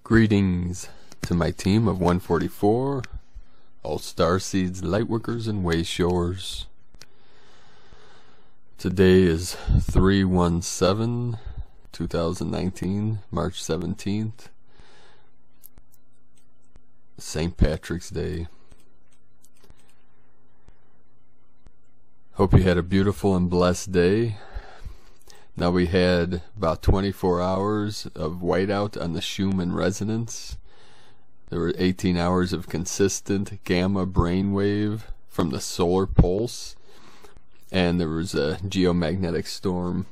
Greetings to my team of 144, all Starseeds, Lightworkers, and Wayshowers. Today is 3/17/2019, March 17th, St. Patrick's Day. Hope you had a beautiful and blessed day. Now we had about 24 hours of whiteout on the Schumann resonance. There were 18 hours of consistent gamma brainwave from the solar pulse, and there was a geomagnetic storm.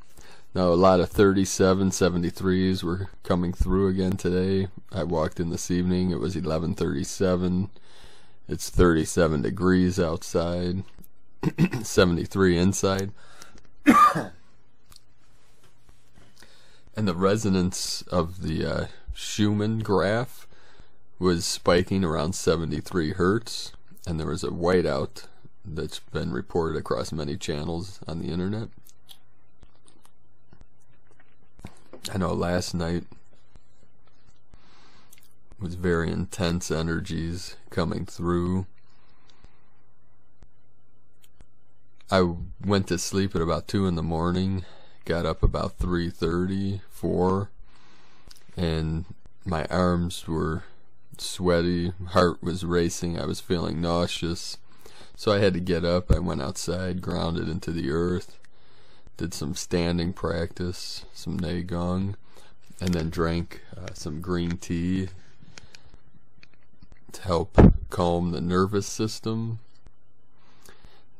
Now a lot of 37, 73s were coming through again today. I walked in this evening, it was 11:37. It's 37 degrees outside, 73 inside. And the resonance of the Schumann graph was spiking around 73 hertz, and there was a whiteout that's been reported across many channels on the internet. I know last night was very intense energies coming through. I went to sleep at about 2 in the morning. Got up about 3:30, 4, and my arms were sweaty, heart was racing, I was feeling nauseous, so I had to get up. I went outside, grounded into the earth, did some standing practice, some Neigong, and then drank some green tea to help calm the nervous system.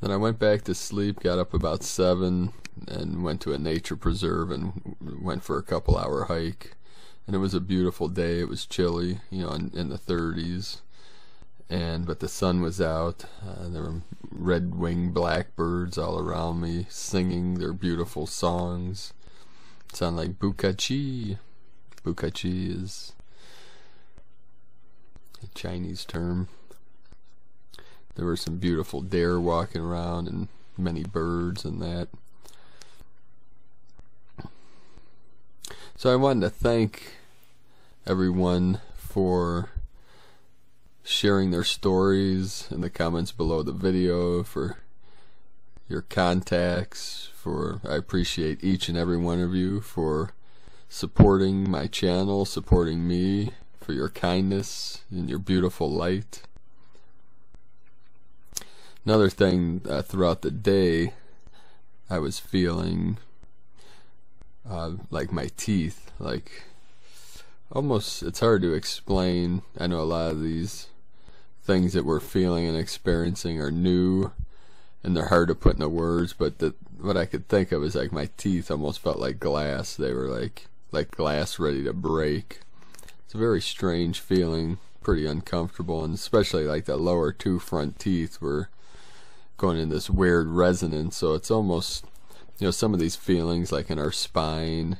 Then I went back to sleep, got up about 7, and went to a nature preserve and went for a couple-hour hike. And it was a beautiful day. It was chilly, you know, in the 30s, but the sun was out. There were red-winged blackbirds all around me singing their beautiful songs. It sounded like bukachi. Bukachi is a Chinese term. There were some beautiful deer walking around and many birds and that. So I wanted to thank everyone for sharing their stories in the comments below the video, for your contacts, I appreciate each and every one of you for supporting my channel, supporting me, for your kindness and your beautiful light. Another thing, throughout the day, I was feeling like my teeth, like almost, it's hard to explain. I know a lot of these things that we're feeling and experiencing are new and they're hard to put into words, but what I could think of is like my teeth almost felt like glass. They were like glass ready to break. It's a very strange feeling, pretty uncomfortable, and especially like the lower 2 front teeth were going in this weird resonance. So it's almost, you know, some of these feelings like in our spine,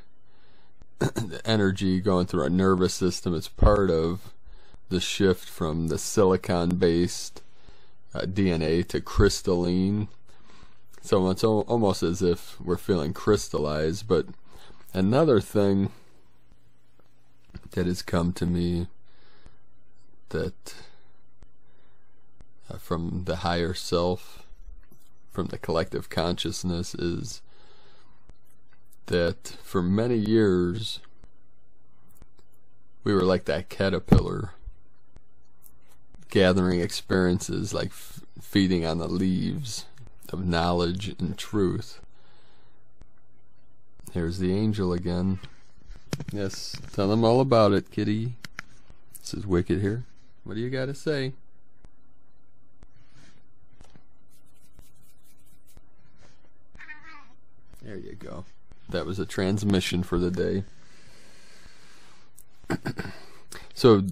the energy going through our nervous system, it's part of the shift from the silicon-based DNA to crystalline. So it's almost as if we're feeling crystallized. But another thing that has come to me that from the higher self, from the collective consciousness, is that for many years we were like that caterpillar, gathering experiences, like feeding on the leaves of knowledge and truth. Here's the angel again. Yes, tell them all about it, kitty. This is Wicked here. What do you got to say? There you go. That was a transmission for the day. So,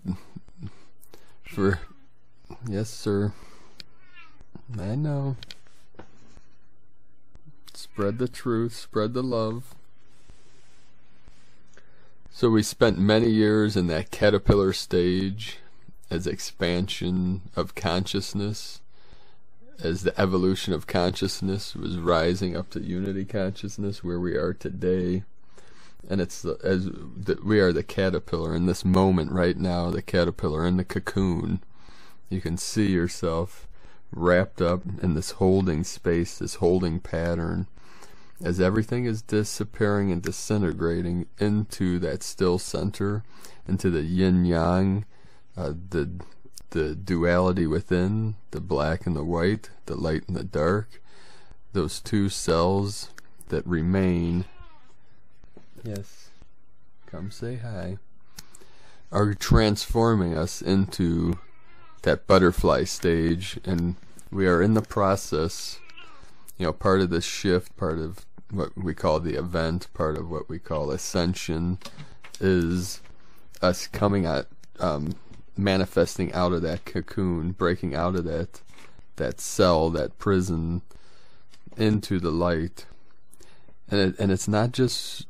yes, sir. I know. Spread the truth, spread the love. So we spent many years in that caterpillar stage as expansion of consciousness, as the evolution of consciousness was rising up to unity consciousness where we are today. And it's we are the caterpillar in this moment right now, the caterpillar in the cocoon. You can see yourself wrapped up in this holding space, this holding pattern, as everything is disappearing and disintegrating into that still center, into the yin-yang, the duality within, the black and the white, the light and the dark, those two cells that remain, yes, come say hi, are transforming us into that butterfly stage. And we are in the process, you know, part of this shift, part of what we call the event, part of what we call ascension, is us coming out, manifesting out of that cocoon, breaking out of that cell, that prison, into the light. And it's not just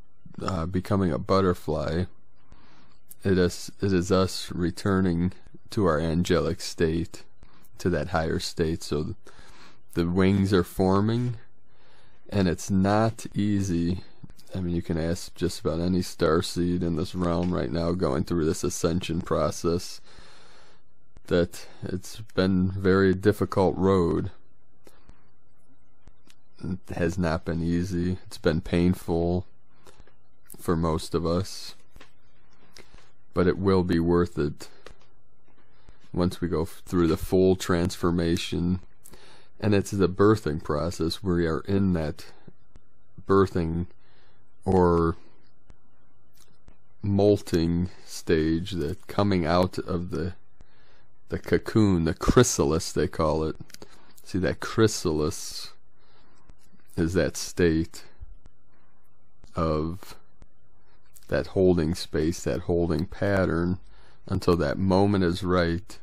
becoming a butterfly. It is us returning to our angelic state, to that higher state. So the wings are forming, and it's not easy. I mean, you can ask just about any starseed in this realm right now going through this ascension process, that it's been a very difficult road. It has not been easy. It's been painful for most of us, but it will be worth it once we go through the full transformation. And it's the birthing process. We are in that birthing or molting stage, that coming out of the cocoon, the chrysalis they call it. See, that chrysalis is that state of that holding space, that holding pattern, until that moment is right.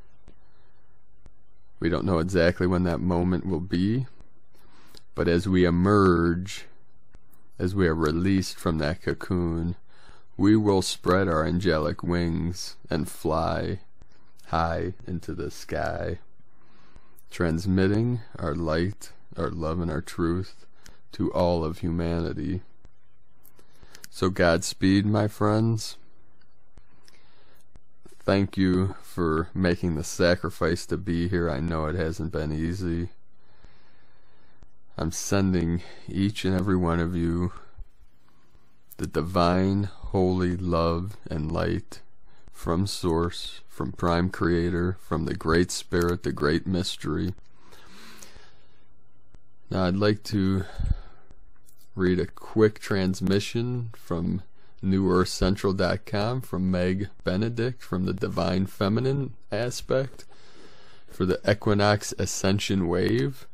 We don't know exactly when that moment will be, but as we emerge, as we are released from that cocoon, we will spread our angelic wings and fly high into the sky, transmitting our light, our love, and our truth to all of humanity. So Godspeed, my friends. Thank you for making the sacrifice to be here. I know it hasn't been easy. I'm sending each and every one of you the divine, holy love and light from Source, from Prime Creator, from the Great Spirit, the Great Mystery. Now I'd like to read a quick transmission from NewEarthCentral.com from Meg Benedict, from the Divine Feminine aspect, for the Equinox Ascension wave.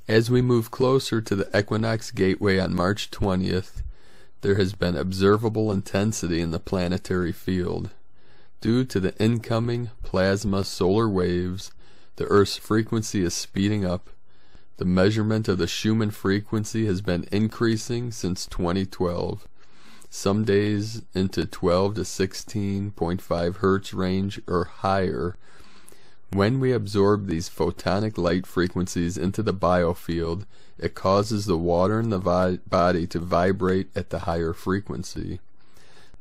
As we move closer to the Equinox Gateway on March 20th, there has been observable intensity in the planetary field. Due to the incoming plasma solar waves, the Earth's frequency is speeding up. The measurement of the Schumann frequency has been increasing since 2012, some days into 12 to 16.5 Hertz range or higher. When we absorb these photonic light frequencies into the biofield, it causes the water in the body to vibrate at the higher frequency.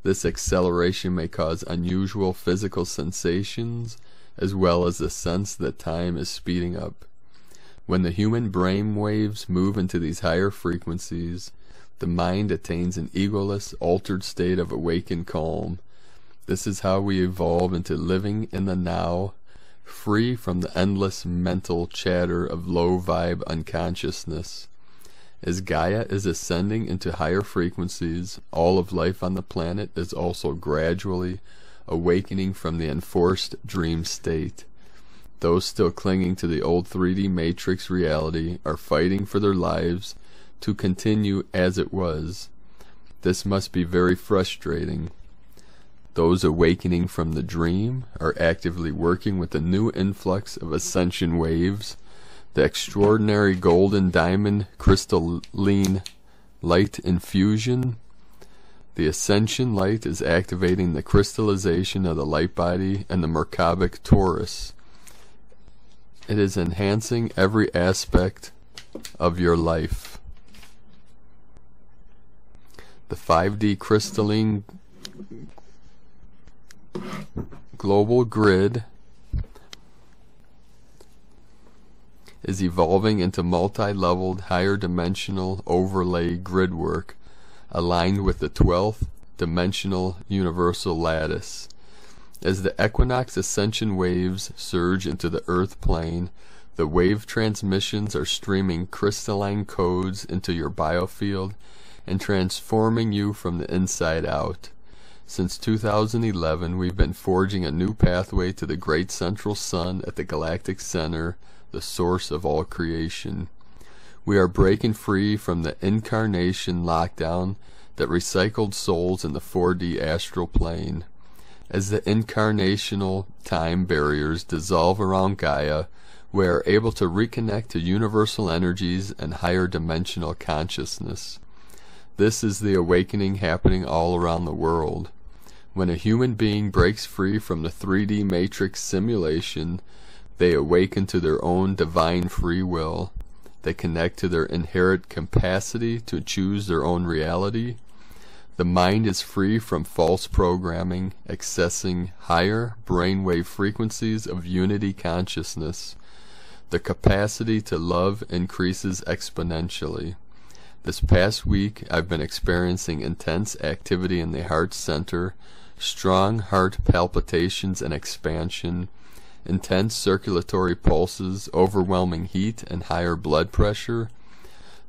This acceleration may cause unusual physical sensations, as well as the sense that time is speeding up. When the human brain waves move into these higher frequencies, the mind attains an egoless, altered state of awakened calm. This is how we evolve into living in the now, free from the endless mental chatter of low-vibe unconsciousness. As Gaia is ascending into higher frequencies, all of life on the planet is also gradually awakening from the enforced dream state. Those still clinging to the old 3D matrix reality are fighting for their lives to continue as it was. This must be very frustrating. Those awakening from the dream are actively working with the new influx of ascension waves, the extraordinary golden diamond crystalline light infusion. The ascension light is activating the crystallization of the light body and the Merkabah torus. It is enhancing every aspect of your life. The 5D crystalline global grid is evolving into multi-leveled, higher dimensional overlay grid work aligned with the 12th dimensional universal lattice. As the Equinox Ascension waves surge into the Earth plane, the wave transmissions are streaming crystalline codes into your biofield and transforming you from the inside out. Since 2011, we've been forging a new pathway to the great central sun at the Galactic Center, the source of all creation. We are breaking free from the incarnation lockdown that recycled souls in the 4D astral plane. As the incarnational time barriers dissolve around Gaia, we are able to reconnect to universal energies and higher dimensional consciousness. This is the awakening happening all around the world. When a human being breaks free from the 3D matrix simulation, they awaken to their own divine free will. They connect to their inherent capacity to choose their own reality. The mind is free from false programming, accessing higher brainwave frequencies of unity consciousness. The capacity to love increases exponentially. This past week, I've been experiencing intense activity in the heart center, strong heart palpitations and expansion, intense circulatory pulses, overwhelming heat, and higher blood pressure.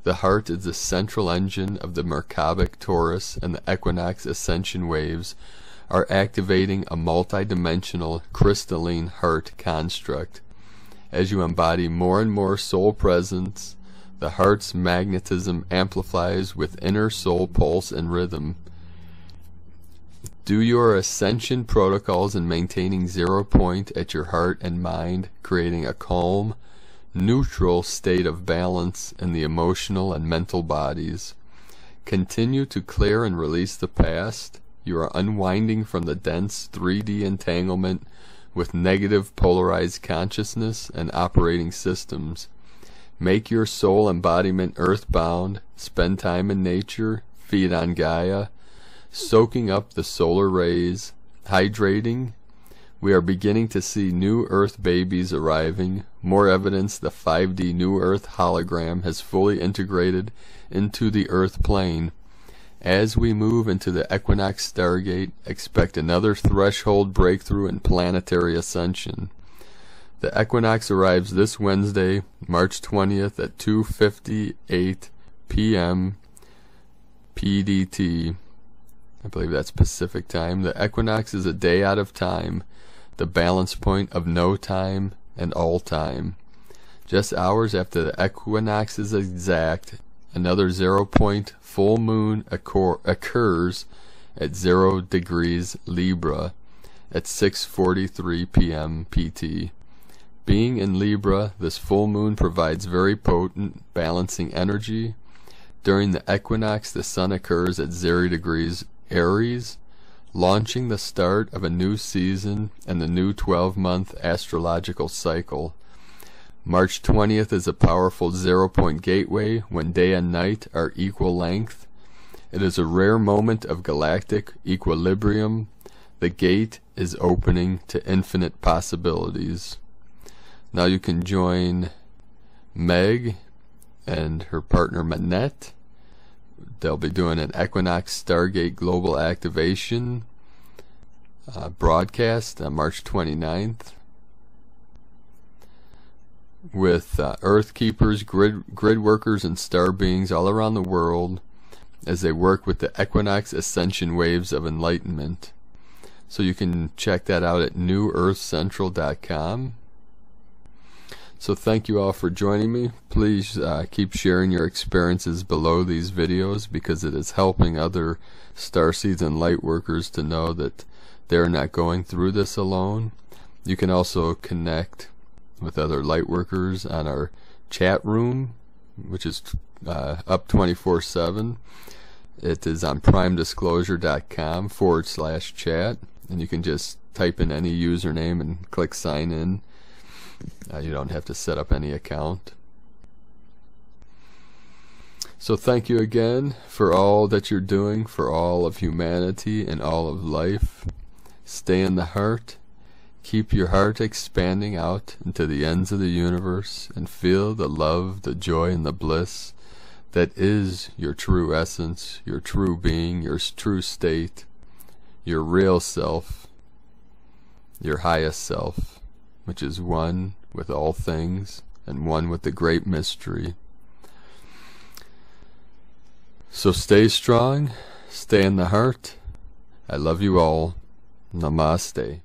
The heart is the central engine of the Merkabah torus, and the Equinox Ascension waves are activating a multidimensional crystalline heart construct. As you embody more and more soul presence, the heart's magnetism amplifies with inner soul pulse and rhythm. Do your ascension protocols in maintaining 0 point at your heart and mind, creating a calm, neutral state of balance in the emotional and mental bodies. Continue to clear and release the past. You are unwinding from the dense 3D entanglement with negative polarized consciousness and operating systems. Make your soul embodiment earthbound, spend time in nature, feed on Gaia, soaking up the solar rays, hydrating. We are beginning to see new Earth babies arriving, more evidence the 5D New Earth hologram has fully integrated into the Earth plane. As we move into the Equinox Stargate, expect another threshold breakthrough in planetary ascension. The equinox arrives this Wednesday, March 20th at 2:58 p.m. PDT. I believe that's Pacific time. The equinox is a day out of time, the balance point of no time and all time. Just hours after the equinox is exact, another 0 point full moon occurs at 0 degrees Libra at 6:43 p.m. PT. Being in Libra, this full moon provides very potent balancing energy. During the equinox, the sun occurs at 0 degrees Aries, launching the start of a new season and the new 12-month astrological cycle. March 20th is a powerful 0 point gateway when day and night are equal length. It is a rare moment of galactic equilibrium. The gate is opening to infinite possibilities. Now you can join Meg and her partner Manette. They'll be doing an Equinox Stargate Global Activation broadcast on March 29th with Earth Keepers, grid workers, and star beings all around the world as they work with the Equinox Ascension waves of enlightenment. So you can check that out at newearthcentral.com. So thank you all for joining me. Please keep sharing your experiences below these videos, because it is helping other starseeds and lightworkers to know that they're not going through this alone. You can also connect with other lightworkers on our chat room, which is up 24/7. It is on primedisclosure.com/chat, and you can just type in any username and click sign in. You don't have to set up any account. So thank you again for all that you're doing for all of humanity and all of life. Stay in the heart. Keep your heart expanding out into the ends of the universe and feel the love, the joy, and the bliss that is your true essence, your true being, your true state, your real self, your highest self, which is one with all things and one with the great mystery. So stay strong, stay in the heart. I love you all. Namaste.